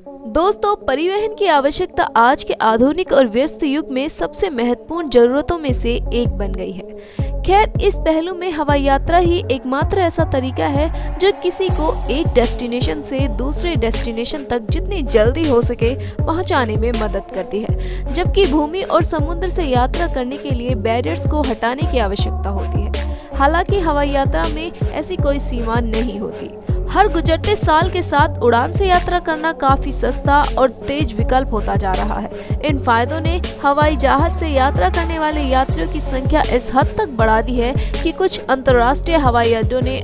दोस्तों, परिवहन की आवश्यकता आज के आधुनिक और व्यस्त युग में सबसे महत्वपूर्ण जरूरतों में से एक बन गई है। खैर, इस पहलू में हवाई यात्रा ही एकमात्र ऐसा तरीका है जो किसी को एक डेस्टिनेशन से दूसरे डेस्टिनेशन तक जितनी जल्दी हो सके पहुंचाने में मदद करती है, जबकि भूमि और समुद्र से यात्रा करने के लिए बैरियर्स को हटाने की आवश्यकता होती है। हालांकि हवाई यात्रा में ऐसी कोई सीमा नहीं होती। हर गुजरते साल के साथ उड़ान से यात्रा करना काफी सस्ता और तेज विकल्प होता जा रहा है। इन फायदों ने हवाई जहाज से यात्रा करने वाले यात्रियों की संख्या इस हद तक बढ़ा दी है कि कुछ अंतर्राष्ट्रीय हवाई अड्डों ने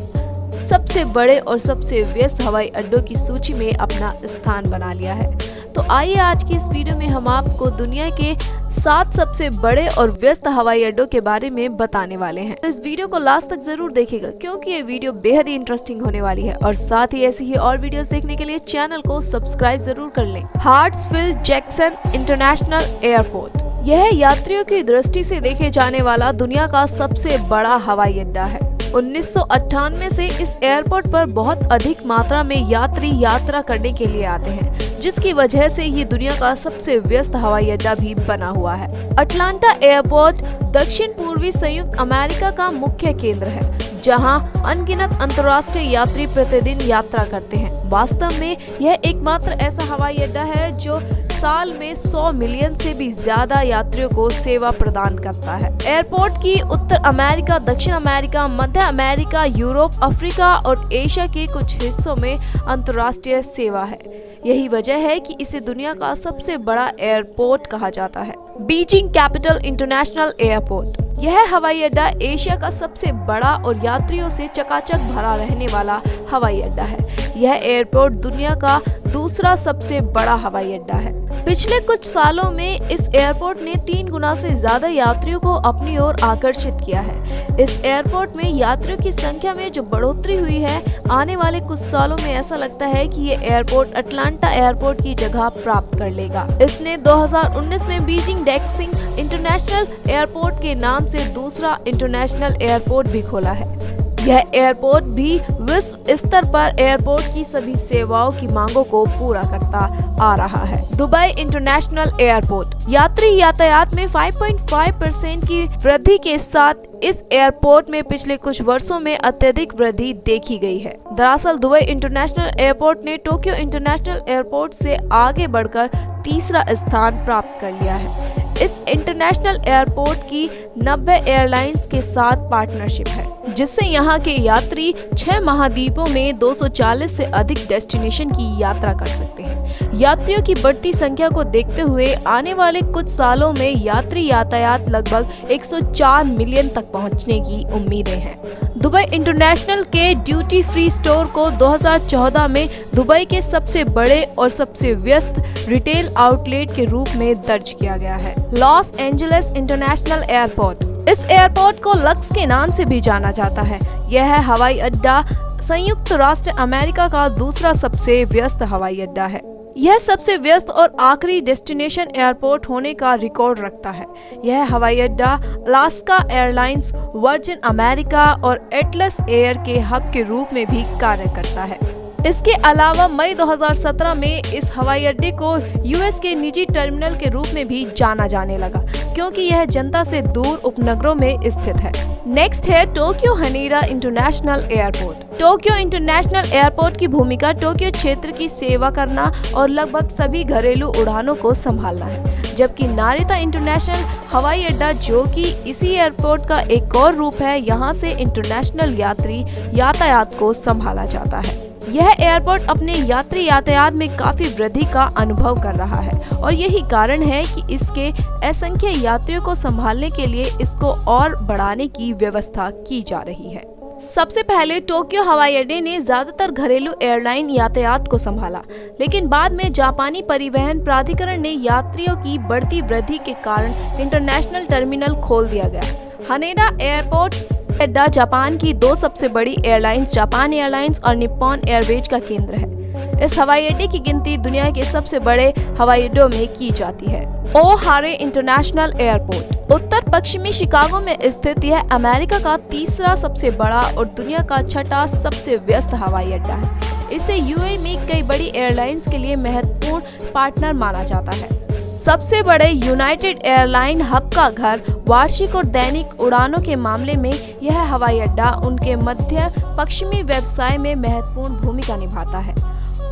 सबसे बड़े और सबसे व्यस्त हवाई अड्डों की सूची में अपना स्थान बना लिया है। तो आइए आज की इस वीडियो में हम आपको दुनिया के 7 सबसे बड़े और व्यस्त हवाई अड्डों के बारे में बताने वाले हैं। तो इस वीडियो को लास्ट तक जरूर देखिएगा, क्योंकि ये वीडियो बेहद ही इंटरेस्टिंग होने वाली है। और साथ ही ऐसी ही और वीडियोस देखने के लिए चैनल को सब्सक्राइब जरूर कर लें। हार्ट्सफील्ड जैक्सन इंटरनेशनल एयरपोर्ट, यह यात्रियों की दृष्टि से देखे जाने वाला दुनिया का सबसे बड़ा हवाई अड्डा है। 1998 से इस एयरपोर्ट पर बहुत अधिक मात्रा में यात्री यात्रा करने के लिए आते हैं, जिसकी वजह से ये दुनिया का सबसे व्यस्त हवाई अड्डा भी बना हुआ है। अटलांटा एयरपोर्ट दक्षिण पूर्वी संयुक्त अमेरिका का मुख्य केंद्र है, जहां अनगिनत अंतर्राष्ट्रीय यात्री प्रतिदिन यात्रा करते हैं। वास्तव में यह एकमात्र ऐसा हवाई अड्डा है जो साल में 100 मिलियन से भी ज्यादा यात्रियों को सेवा प्रदान करता है। एयरपोर्ट की उत्तर अमेरिका, दक्षिण अमेरिका, मध्य अमेरिका, यूरोप, अफ्रीका और एशिया के कुछ हिस्सों में अंतर्राष्ट्रीय सेवा है। यही वजह है कि इसे दुनिया का सबसे बड़ा एयरपोर्ट कहा जाता है। बीजिंग कैपिटल इंटरनेशनल एयरपोर्ट, यह हवाई अड्डा एशिया का सबसे बड़ा और यात्रियों से चकाचक भरा रहने वाला हवाई अड्डा है। यह एयरपोर्ट दुनिया का दूसरा सबसे बड़ा हवाई अड्डा है। पिछले कुछ सालों में इस एयरपोर्ट ने 3 गुना से ज्यादा यात्रियों को अपनी ओर आकर्षित किया है। इस एयरपोर्ट में यात्रियों की संख्या में जो बढ़ोतरी हुई है, आने वाले कुछ सालों में ऐसा लगता है कि ये एयरपोर्ट अटलांटा एयरपोर्ट की जगह प्राप्त कर लेगा। इसने 2019 में बीजिंग जैक्सन इंटरनेशनल एयरपोर्ट के नाम से दूसरा इंटरनेशनल एयरपोर्ट भी खोला है। यह एयरपोर्ट भी विश्व स्तर पर एयरपोर्ट की सभी सेवाओं की मांगों को पूरा करता आ रहा है। दुबई इंटरनेशनल एयरपोर्ट, यात्री यातायात में 5.5% की वृद्धि के साथ इस एयरपोर्ट में पिछले कुछ वर्षों में अत्यधिक वृद्धि देखी गई है। दरअसल दुबई इंटरनेशनल एयरपोर्ट ने टोक्यो इंटरनेशनल एयरपोर्ट से आगे बढ़कर तीसरा स्थान प्राप्त कर लिया है। इस इंटरनेशनल एयरपोर्ट की 90 एयरलाइंस के साथ पार्टनरशिप है, जिससे यहाँ के यात्री 6 महाद्वीपों में 240 से अधिक डेस्टिनेशन की यात्रा कर सकते हैं। यात्रियों की बढ़ती संख्या को देखते हुए आने वाले कुछ सालों में यात्री यातायात लगभग 104 मिलियन तक पहुँचने की उम्मीदें हैं। दुबई इंटरनेशनल के ड्यूटी फ्री स्टोर को 2014 में दुबई के सबसे बड़े और सबसे व्यस्त रिटेल आउटलेट के रूप में दर्ज किया गया है। लॉस एंजलिस इंटरनेशनल एयरपोर्ट, इस एयरपोर्ट को लक्स के नाम से भी जाना जाता है। यह हवाई अड्डा संयुक्त राष्ट्र अमेरिका का दूसरा सबसे व्यस्त हवाई अड्डा है। यह सबसे व्यस्त और आखिरी डेस्टिनेशन एयरपोर्ट होने का रिकॉर्ड रखता है। यह हवाई अड्डा अलास्का एयरलाइंस, वर्जिन अमेरिका और एटलस एयर के हब के रूप में भी कार्य करता है। इसके अलावा मई 2017 में इस हवाई अड्डे को यूएस के निजी टर्मिनल के रूप में भी जाना जाने लगा, क्योंकि यह जनता से दूर उपनगरों में स्थित है। नेक्स्ट है Tokyo Haneda international airport. Tokyo international airport की भूमिका टोक्यो क्षेत्र की सेवा करना और लगभग सभी घरेलू उड़ानों को संभालना है, जबकि नारिता इंटरनेशनल हवाई अड्डा, जो कि इसी एयरपोर्ट का एक और रूप है, यहाँ से इंटरनेशनल यात्री यातायात को संभाला जाता है। यह एयरपोर्ट अपने यात्री यातायात में काफी वृद्धि का अनुभव कर रहा है और यही कारण है कि इसके असंख्य यात्रियों को संभालने के लिए इसको और बढ़ाने की व्यवस्था की जा रही है। सबसे पहले टोक्यो हवाई अड्डे ने ज्यादातर घरेलू एयरलाइन यातायात को संभाला, लेकिन बाद में जापानी परिवहन प्राधिकरण ने यात्रियों की बढ़ती वृद्धि के कारण इंटरनेशनल टर्मिनल खोल दिया गया। हनेडा एयरपोर्ट अड्डा जापान की 2 सबसे बड़ी एयरलाइंस जापान एयरलाइंस और निप्पॉन एयरवेज का केंद्र है। इस हवाई अड्डे की गिनती दुनिया के सबसे बड़े हवाई अड्डों में की जाती है। ओ हारे इंटरनेशनल एयरपोर्ट उत्तर पश्चिमी शिकागो में स्थित यह अमेरिका का तीसरा सबसे बड़ा और दुनिया का छठा सबसे व्यस्त हवाई अड्डा है। इसे यूएई में कई बड़ी एयरलाइंस के लिए महत्वपूर्ण पार्टनर माना जाता है। सबसे बड़े यूनाइटेड एयरलाइन हब का घर, वार्षिक और दैनिक उड़ानों के मामले में यह हवाई अड्डा उनके मध्य पश्चिमी व्यवसाय में महत्वपूर्ण भूमिका निभाता है।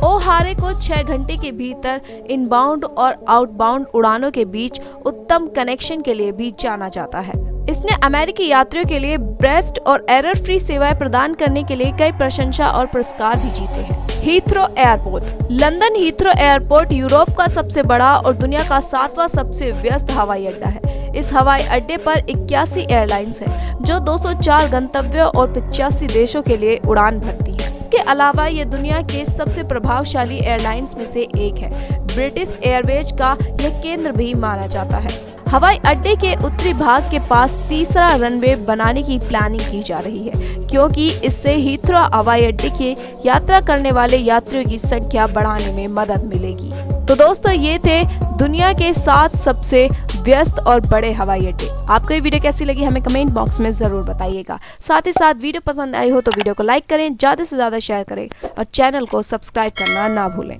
ओ हारे को 6 घंटे के भीतर इनबाउंड और आउटबाउंड उड़ानों के बीच उत्तम कनेक्शन के लिए भी जाना जाता है। इसने अमेरिकी यात्रियों के लिए बेस्ट और एरर फ्री सेवाएं प्रदान करने के लिए कई प्रशंसा और पुरस्कार भी जीते हैं। Heathrow airport London Heathrow airport Europe का सबसे बड़ा और दुनिया का 7वां सबसे व्यस्त हवाई अड्डा है। इस हवाई अड्डे पर 81 एयरलाइंस हैं, जो 204 गंतव्यों और 85 देशों के लिए उड़ान भरती है। इसके अलावा ये दुनिया के सबसे प्रभावशाली एयरलाइंस में से एक है। ब्रिटिश एयरवेज का यह केंद्र भी माना जाता है। हवाई अड्डे के उत्तरी भाग के पास तीसरा रनवे बनाने की प्लानिंग की जा रही है, क्योंकि इससे हीथ्रो हवाई अड्डे की यात्रा करने वाले यात्रियों की संख्या बढ़ाने में मदद मिलेगी। तो दोस्तों, ये थे दुनिया के 7 सबसे व्यस्त और बड़े हवाई अड्डे। आपको ये वीडियो कैसी लगी हमें कमेंट बॉक्स में जरूर बताइएगा। साथ ही साथ वीडियो पसंद आई हो तो वीडियो को लाइक करें, ज्यादा से ज्यादा शेयर करें और चैनल को सब्सक्राइब करना ना भूलें।